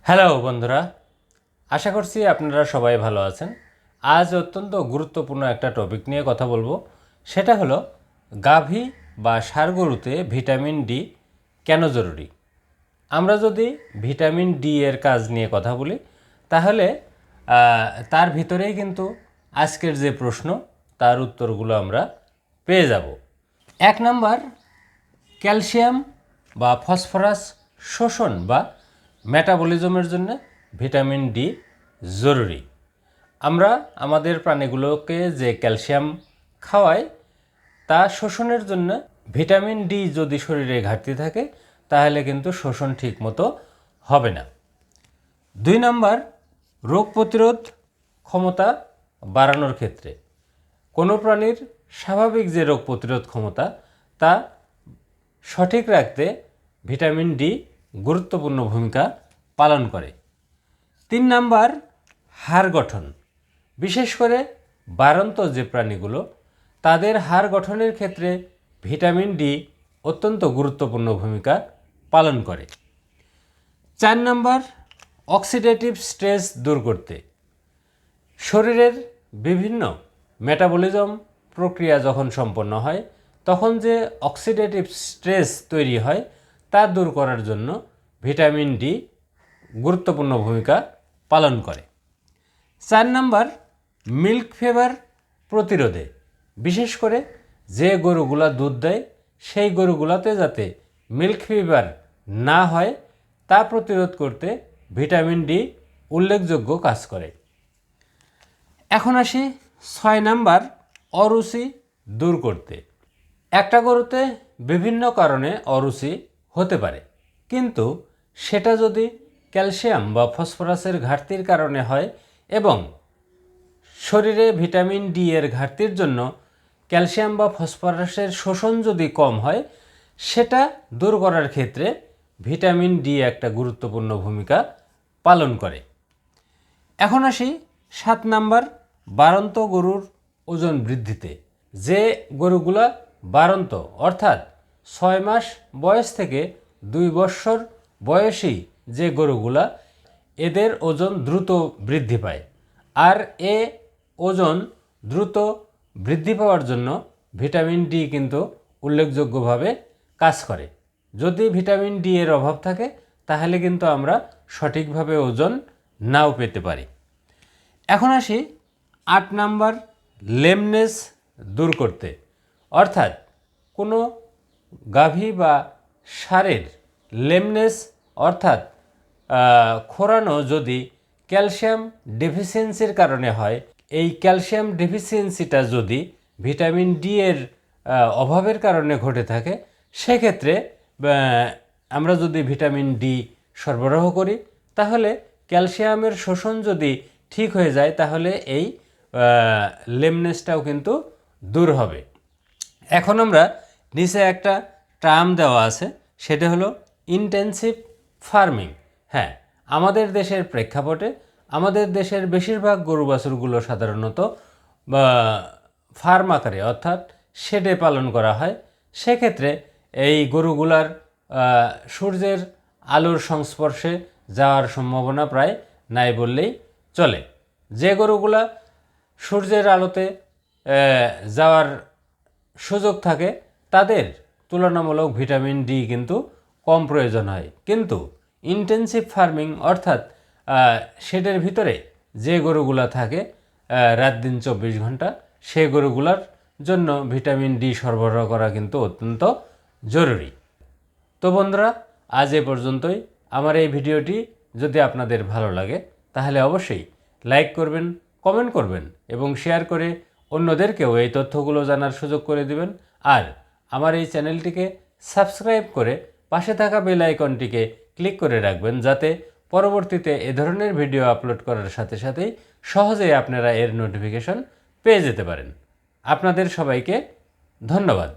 Hello বন্ধুরা, আশা করছি আপনারা সবাই ভালো আছেন। আজ অত্যন্ত গুরুত্বপূর্ণ একটা টপিক নিয়ে কথা বলবো। সেটা হলো গাভী বা ষাঁড় গরুতে ভিটামিন ডি কেন জরুরি। আমরা যদি ভিটামিন ডি এর কাজ নিয়ে কথা বলি তাহলে তার ভিতরেই কিন্তু আজকের যে প্রশ্ন তার উত্তরগুলো আমরা পেয়ে যাব। 1 নাম্বার, ক্যালসিয়াম বা ফসফরাস শোষণ বা মেটাবলিজমের জন্য ভিটামিন ডি জরুরি। আমরা আমাদের প্রাণীগুলোকে যে ক্যালসিয়াম খাওয়াই তা শোষণের জন্য ভিটামিন ডি যদি শরীরে ঘাটতি থাকে তাহলে কিন্তু শোষণ ঠিকমতো হবে না। 2 নাম্বার, রোগ প্রতিরোধ ক্ষমতা বাড়ানোর ক্ষেত্রে কোনো প্রাণীর স্বাভাবিক যে রোগ প্রতিরোধ ক্ষমতা তা সঠিক রাখতে ভিটামিন ডি গুরুত্বপূর্ণ ভূমিকা পালন করে। 3 নাম্বার, হাড় গঠন, বিশেষ করে বাড়ন্ত যে প্রাণীগুলো তাদের হাড় গঠনের ক্ষেত্রে ভিটামিন ডি অত্যন্ত গুরুত্বপূর্ণ ভূমিকা পালন করে। 4 নাম্বার, অক্সিডেটিভ স্ট্রেস দূর করতে, শরীরের বিভিন্ন মেটাবলিজম প্রক্রিয়া যখন সম্পন্ন হয় তখন যে অক্সিডেটিভ স্ট্রেস তৈরি হয় তা দূর করার জন্য ভিটামিন ডি গুরুত্বপূর্ণ ভূমিকা পালন করে। 4 নাম্বার, মিল্ক ফিভার প্রতিরোধে, বিশেষ করে যে গরুগুলা দুধ দেয় সেই গরুগুলাতে যাতে মিল্ক ফিভার না হয় তা প্রতিরোধ করতে ভিটামিন ডি উল্লেখযোগ্য কাজ করে। এখন আসি 6 নাম্বার, অরুচি দূর করতে। একটা গরুতে বিভিন্ন কারণে অরুচি হতে পারে, কিন্তু সেটা যদি ক্যালসিয়াম বা ফসফরাসের ঘাটতির কারণে হয় এবং শরীরে ভিটামিন ডি এর ঘাটতির জন্য ক্যালসিয়াম বা ফসফরাসের শোষণ যদি কম হয় সেটা দূর করার ক্ষেত্রে ভিটামিন ডি একটা গুরুত্বপূর্ণ ভূমিকা পালন করে। এখন আসি 7 নাম্বার, বাড়ন্ত গরুর ওজন বৃদ্ধিতে। যে গরুগুলা বাড়ন্ত অর্থাৎ 6 মাস বয়স থেকে 2 বছর বয়সী যে গরুগুলা এদের ওজন দ্রুত বৃদ্ধি পায়, আর এ ওজন দ্রুত বৃদ্ধি পাওয়ার জন্য ভিটামিন ডি কিন্তু উল্লেখযোগ্যভাবে কাজ করে। যদি ভিটামিন ডি এর অভাব থাকে তাহলে কিন্তু আমরা সঠিকভাবে ওজন নাও পেতে পারি। এখন আসি 8 নাম্বার, লেমনেস দূর করতে, অর্থাৎ কোনো গাভী বা ষাঁড়ের লেমনেস অর্থাৎ খোঁড়ানো যদি ক্যালসিয়াম ডেফিসিয়েন্সির কারণে হয়, এই ক্যালসিয়াম ডেফিসিয়েন্সিটা যদি ভিটামিন ডি এর অভাবের কারণে ঘটে থাকে সেক্ষেত্রে আমরা যদি ভিটামিন ডি সরবরাহ করি তাহলে ক্যালসিয়ামের শোষণ যদি ঠিক হয়ে যায় তাহলে এই লেমনেসটাও কিন্তু দূর হবে। এখন আমরা নিচে একটা টার্ম দেওয়া আছে, সেটা হলো ইন্টেনসিভ ফার্মিং। হ্যাঁ, আমাদের দেশের প্রেক্ষাপটে আমাদের দেশের বেশিরভাগ গরু বাছুরগুলো সাধারণত ফার্ম আকারে অর্থাৎ শেডে পালন করা হয়। সেক্ষেত্রে এই গরুগুলার সূর্যের আলোর সংস্পর্শে যাওয়ার সম্ভাবনা প্রায় নাই বললেই চলে। যে গরুগুলা সূর্যের আলোতে যাওয়ার সুযোগ থাকে তাদের তুলনামূলক ভিটামিন ডি কিন্তু কম প্রয়োজন হয়, কিন্তু ইন্টেনসিভ ফার্মিং অর্থাৎ শেডের ভিতরে যে গরুগুলা থাকে রাত দিন 24 ঘন্টা সেই গরুগুলার জন্য ভিটামিন ডি সরবরাহ করা কিন্তু অত্যন্ত জরুরি। তো বন্ধুরা, আজ এ পর্যন্তই। আমার এই ভিডিওটি যদি আপনাদের ভালো লাগে তাহলে অবশ্যই লাইক করবেন, কমেন্ট করবেন এবং শেয়ার করে অন্যদেরকেও এই তথ্যগুলো জানার সুযোগ করে দিবেন। আর আমার এই চ্যানেলটিকে সাবস্ক্রাইব করে পাশে থাকা বেল আইকনটিকে ক্লিক করে রাখবেন যাতে পরবর্তীতে এ ধরনের ভিডিও আপলোড করার সাথে সাথেই সহজেই আপনারা এর নোটিফিকেশন পেয়ে যেতে পারেন। আপনাদের সবাইকে ধন্যবাদ।